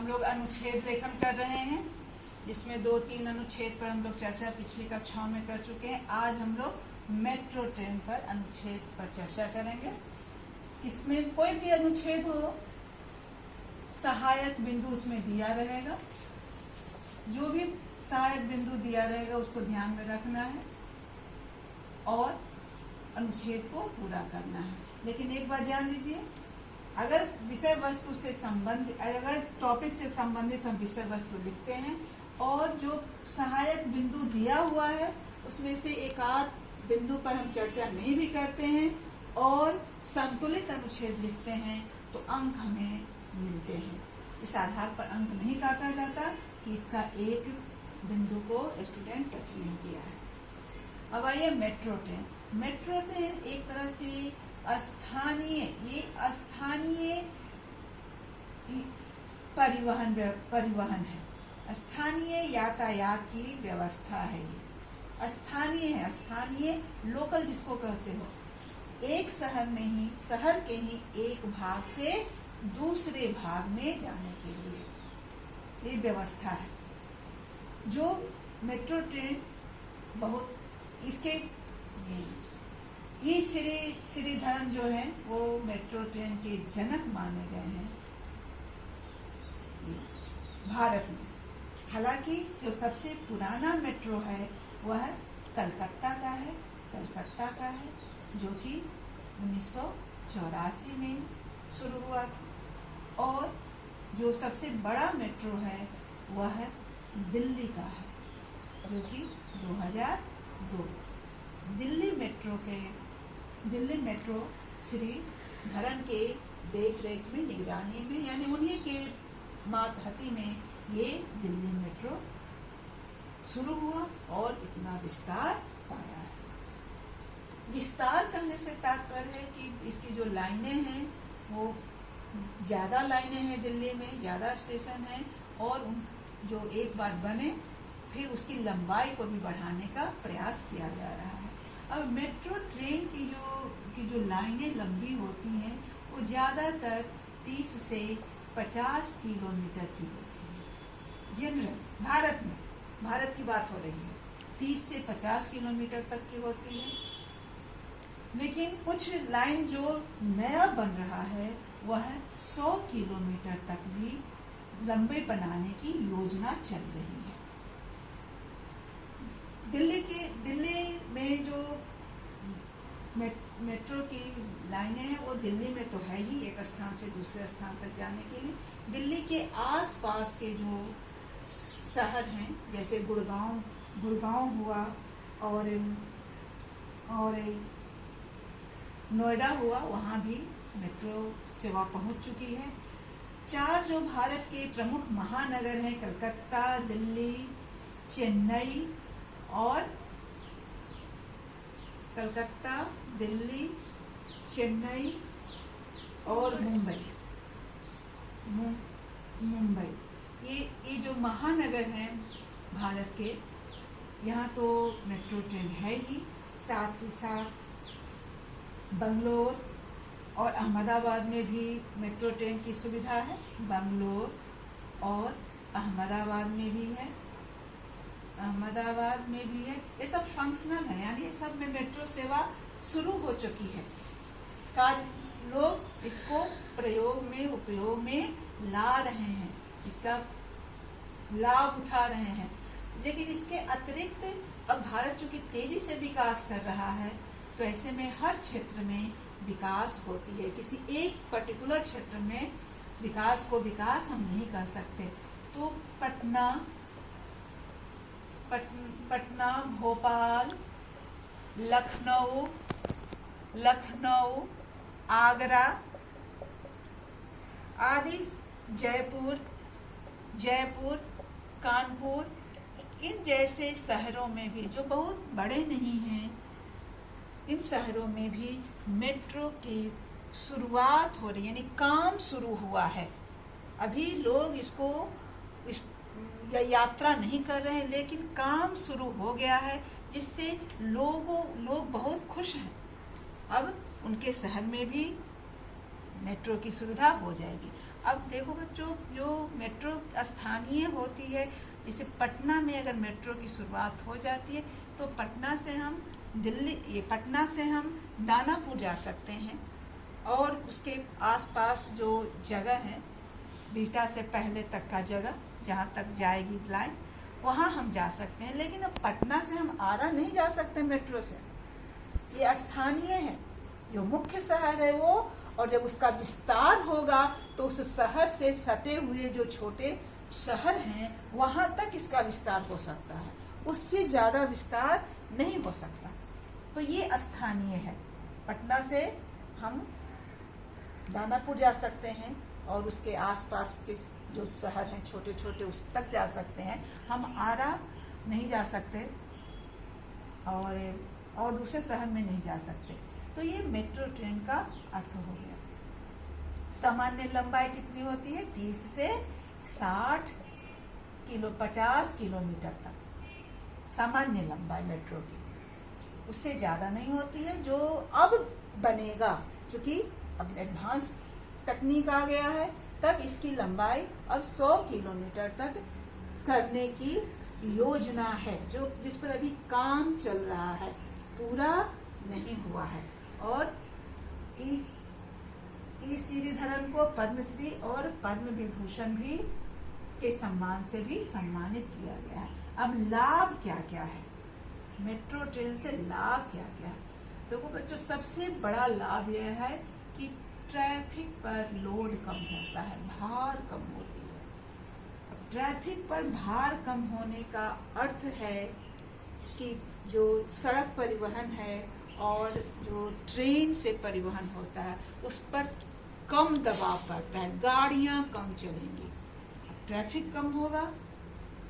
हम लोग अनुच्छेद लेखन कर रहे हैं, जिसमें 2-3 अनुच्छेद पर हम लोग चर्चा पिछली कक्षाओं में कर चुके हैं। आज हम लोग मेट्रो ट्रेन पर अनुच्छेद पर चर्चा करेंगे। इसमें कोई भी अनुच्छेद हो, सहायक बिंदु उसमें दिया रहेगा। जो भी सहायक बिंदु दिया रहेगा उसको ध्यान में रखना है और अनुच्छेद को पूरा करना है। लेकिन एक बात जान लीजिए, अगर विषय वस्तु से संबंधित, अगर टॉपिक से संबंधित हम विषय वस्तु लिखते हैं और जो सहायक बिंदु दिया हुआ है उसमें से एक आध बिंदु पर हम चर्चा नहीं भी करते हैं और संतुलित अनुच्छेद लिखते हैं तो अंक हमें मिलते हैं। इस आधार पर अंक नहीं काटा जाता कि इसका एक बिंदु को स्टूडेंट टच नहीं किया है। अब आइए मेट्रो ट्रेन। मेट्रो ट्रेन एक तरह से स्थानीय परिवहन है, स्थानीय यातायात की व्यवस्था है। ये स्थानीय है, स्थानीय लोकल जिसको कहते हो, एक शहर के ही एक भाग से दूसरे भाग में जाने के लिए ये व्यवस्था है। जो मेट्रो ट्रेन बहुत इसके ये श्रीधरन जो है वो मेट्रो ट्रेन के जनक माने गए हैं भारत में। हालांकि जो सबसे पुराना मेट्रो है वह कलकत्ता का है जो कि 1984 में शुरू हुआ था। और जो सबसे बड़ा मेट्रो है वह दिल्ली का है जो कि 2002। दिल्ली मेट्रो श्रीधरन के देख रेख में, निगरानी में, यानी उन्हीं के मातहती में ये दिल्ली मेट्रो शुरू हुआ और इतना विस्तार पाया है। विस्तार करने से तात्पर्य है कि इसकी जो लाइनें हैं वो ज्यादा लाइनें हैं, दिल्ली में ज्यादा स्टेशन हैं और जो एक बार बने फिर उसकी लंबाई को भी बढ़ाने का प्रयास किया जा रहा है। अब मेट्रो ट्रेन की जो लाइनें लंबी होती हैं वो ज़्यादातर 30 से 50 किलोमीटर की होती हैं। जनरल भारत की बात हो रही है, 30 से 50 किलोमीटर तक की होती है। लेकिन कुछ लाइन जो नया बन रहा है वह 100 किलोमीटर तक भी लंबे बनाने की योजना चल रही है। दिल्ली में जो मेट्रो की लाइनें हैं वो दिल्ली में तो है ही, एक स्थान से दूसरे स्थान तक जाने के लिए। दिल्ली के आसपास के जो शहर हैं जैसे गुड़गांव हुआ और नोएडा हुआ, वहाँ भी मेट्रो सेवा पहुँच चुकी है। 4 जो भारत के प्रमुख महानगर हैं, कलकत्ता, दिल्ली, चेन्नई और मुंबई, ये जो महानगर हैं भारत के, यहाँ तो मेट्रो ट्रेन है ही। साथ ही साथ बंगलोर और अहमदाबाद में भी मेट्रो ट्रेन की सुविधा है। बंगलोर और अहमदाबाद में भी है। ये सब फंक्शनल है, यानी ये सब में मेट्रो सेवा शुरू हो चुकी है। लोग इसको उपयोग में ला रहे हैं, इसका लाभ उठा रहे हैं। लेकिन इसके अतिरिक्त अब भारत चूंकि तेजी से विकास कर रहा है तो ऐसे में हर क्षेत्र में विकास होती है। किसी एक पर्टिकुलर क्षेत्र में विकास हम नहीं कर सकते। तो पटना, भोपाल, लखनऊ, आगरा आदि, जयपुर, कानपुर, इन जैसे शहरों में भी जो बहुत बड़े नहीं हैं, इन शहरों में भी मेट्रो की शुरुआत हो रही है, यानी काम शुरू हुआ है। अभी लोग यात्रा नहीं कर रहे हैं लेकिन काम शुरू हो गया है, जिससे लोग बहुत खुश हैं। अब उनके शहर में भी मेट्रो की सुविधा हो जाएगी। अब देखो बच्चों, जो मेट्रो स्थानीय होती है, जैसे पटना में अगर मेट्रो की शुरुआत हो जाती है तो पटना से हम दानापुर जा सकते हैं, और उसके आसपास जो जगह है बीटा से पहले तक का जगह जहाँ तक जाएगी लाइन, वहाँ हम जा सकते हैं। लेकिन अब पटना से हम आरा नहीं जा सकते मेट्रो से, ये स्थानीय है। जो मुख्य शहर है वो, और जब उसका विस्तार होगा तो उस शहर से सटे हुए जो छोटे शहर हैं वहाँ तक इसका विस्तार हो सकता है, उससे ज़्यादा विस्तार नहीं हो सकता। तो ये स्थानीय है। पटना से हम दानापुर जा सकते हैं और उसके आसपास के जो शहर हैं छोटे छोटे उस तक जा सकते हैं। हम आरा नहीं जा सकते और दूसरे शहर में नहीं जा सकते। तो ये मेट्रो ट्रेन का अर्थ हो गया। सामान्य लंबाई कितनी होती है? 30 से 50 किलोमीटर तक सामान्य लंबाई मेट्रो की, उससे ज़्यादा नहीं होती है। जो अब बनेगा, क्योंकि अब एडवांस तकनीक आ गया है, तब इसकी लंबाई अब 100 किलोमीटर तक करने की योजना है, जो जिस पर अभी काम चल रहा है, पूरा नहीं हुआ है। और ई श्रीधरन को पद्मश्री और पद्म विभूषण भी के सम्मान से भी सम्मानित किया गया है। अब लाभ क्या क्या है मेट्रो ट्रेन से? लाभ क्या क्या है? देखो बच्चों, सबसे बड़ा लाभ यह है कि ट्रैफिक पर लोड कम होता है, भार कम होती है। ट्रैफिक पर भार कम होने का अर्थ है कि जो सड़क परिवहन है और जो ट्रेन से परिवहन होता है उस पर कम दबाव पड़ता है, गाड़ियां कम चलेंगी। ट्रैफिक कम होगा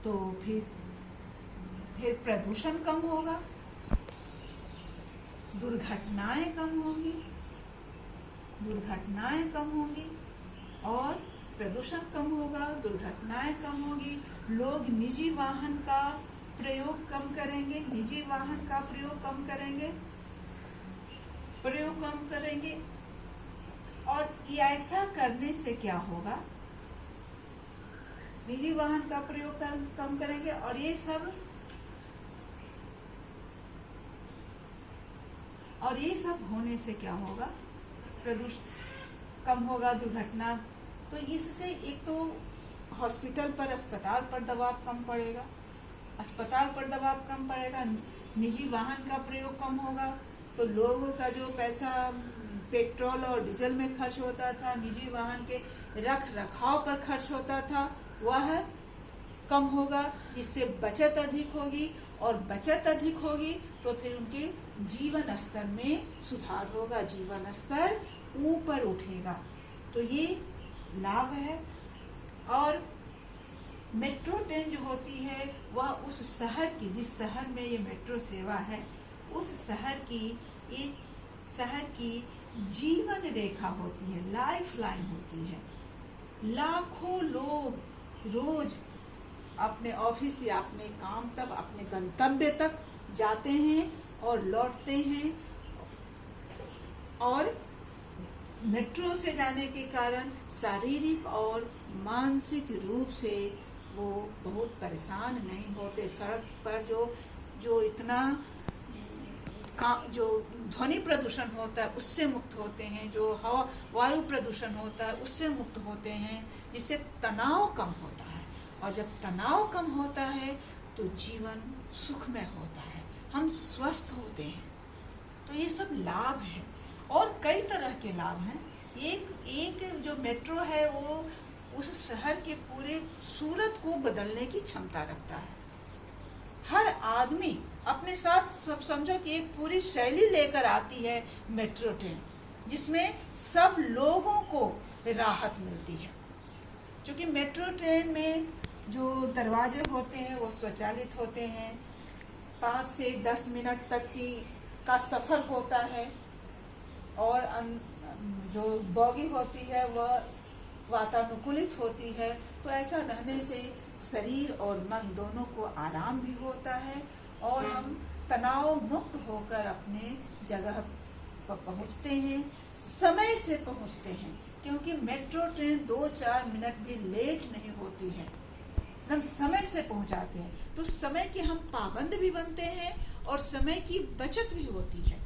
तो फिर प्रदूषण कम होगा, दुर्घटनाएं कम होंगी और प्रदूषण कम होगा, दुर्घटनाएं कम होगी। लोग निजी वाहन का प्रयोग कम करेंगे और ऐसा करने से क्या होगा? निजी वाहन का प्रयोग कम करेंगे और ये सब होने से क्या होगा? प्रदूषण कम होगा, दुर्घटना। तो इससे एक तो हॉस्पिटल पर, अस्पताल पर दबाव कम पड़ेगा, निजी वाहन का प्रयोग कम होगा, तो लोगों का जो पैसा पेट्रोल और डीजल में खर्च होता था, निजी वाहन के रख रखाव पर खर्च होता था, वह कम होगा, जिससे बचत अधिक होगी, और बचत अधिक होगी तो फिर उनके जीवन स्तर में सुधार होगा, जीवन स्तर ऊपर उठेगा। तो ये लाभ है। और मेट्रो ट्रेन जो होती है वह उस शहर की, जिस शहर में ये मेट्रो सेवा है, उस शहर की जीवन रेखा होती है, लाइफ लाइन होती है। लाखों लोग रोज अपने ऑफिस या अपने काम तक, अपने गंतव्य तक जाते हैं और लौटते हैं, और मेट्रो से जाने के कारण शारीरिक और मानसिक रूप से वो बहुत परेशान नहीं होते। सड़क पर जो इतना जो ध्वनि प्रदूषण होता है उससे मुक्त होते हैं, जो हवा वायु प्रदूषण होता है उससे मुक्त होते हैं, जिससे तनाव कम होता है। और जब तनाव कम होता है तो जीवन सुखमय होता है, हम स्वस्थ होते हैं। तो ये सब लाभ है, और कई तरह के लाभ हैं। एक जो मेट्रो है वो उस शहर के पूरे सूरत को बदलने की क्षमता रखता है। हर आदमी अपने साथ सब समझो कि एक पूरी शैली लेकर आती है मेट्रो ट्रेन, जिसमें सब लोगों को राहत मिलती है। क्योंकि मेट्रो ट्रेन में जो दरवाजे होते हैं वो स्वचालित होते हैं, 5 से 10 मिनट तक का सफ़र होता है, और जो बॉगी होती है वह वातानुकूलित होती है। तो ऐसा रहने से शरीर और मन दोनों को आराम भी होता है, और हम तनाव मुक्त होकर अपने जगह पर पहुंचते हैं, समय से पहुंचते हैं। क्योंकि मेट्रो ट्रेन 2-4 मिनट भी लेट नहीं होती है, हम समय से पहुंच जाते हैं। तो समय के हम पाबंद भी बनते हैं और समय की बचत भी होती है।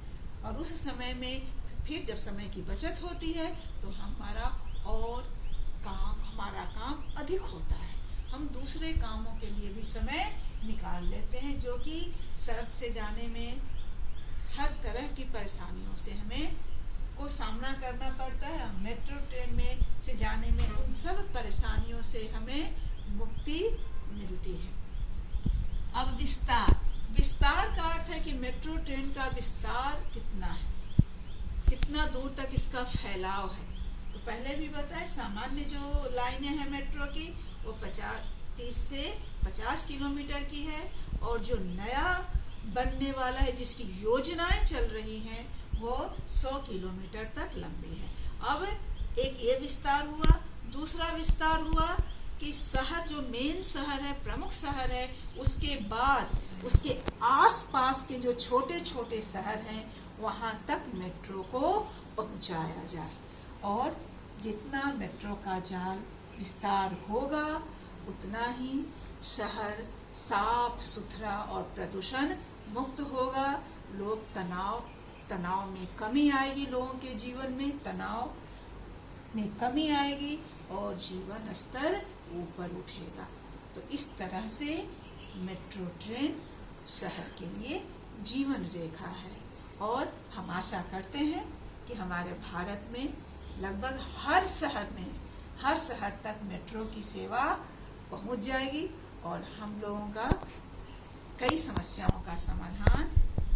और उस समय में फिर जब समय की बचत होती है तो हमारा काम अधिक होता है। हम दूसरे कामों के लिए भी समय निकाल लेते हैं, जो कि सड़क से जाने में हर तरह की परेशानियों से हमें को सामना करना पड़ता है। मेट्रो ट्रेन में से जाने में उन सब परेशानियों से हमें मुक्ति मिलती है। अब विस्तार का अर्थ है कि मेट्रो ट्रेन का विस्तार कितना है, कितना दूर तक इसका फैलाव है। तो पहले भी बताए, सामान्य जो लाइनें हैं मेट्रो की वो 30 से 50 किलोमीटर की है, और जो नया बनने वाला है जिसकी योजनाएं चल रही हैं वो 100 किलोमीटर तक लंबी है। अब एक ये विस्तार हुआ। दूसरा विस्तार हुआ कि शहर, जो मेन शहर है, प्रमुख शहर है, उसके बाद उसके आसपास के जो छोटे छोटे शहर हैं वहाँ तक मेट्रो को पहुँचाया जाए। और जितना मेट्रो का जाल विस्तार होगा उतना ही शहर साफ सुथरा और प्रदूषण मुक्त होगा। लोग तनाव में कमी आएगी, लोगों के जीवन में तनाव में कमी आएगी और जीवन स्तर ऊपर उठेगा। तो इस तरह से मेट्रो ट्रेन शहर के लिए जीवन रेखा है। और हम आशा करते हैं कि हमारे भारत में लगभग हर शहर तक मेट्रो की सेवा पहुंच जाएगी और हम लोगों का कई समस्याओं का समाधान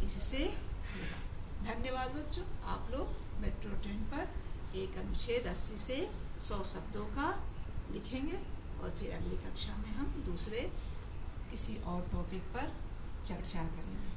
इससे होगा। धन्यवाद बच्चों। आप लोग मेट्रो ट्रेन पर एक अनुच्छेद 80 से 100 शब्दों का लिखेंगे और फिर अगली कक्षा में हम दूसरे किसी और टॉपिक पर चर्चा करेंगे।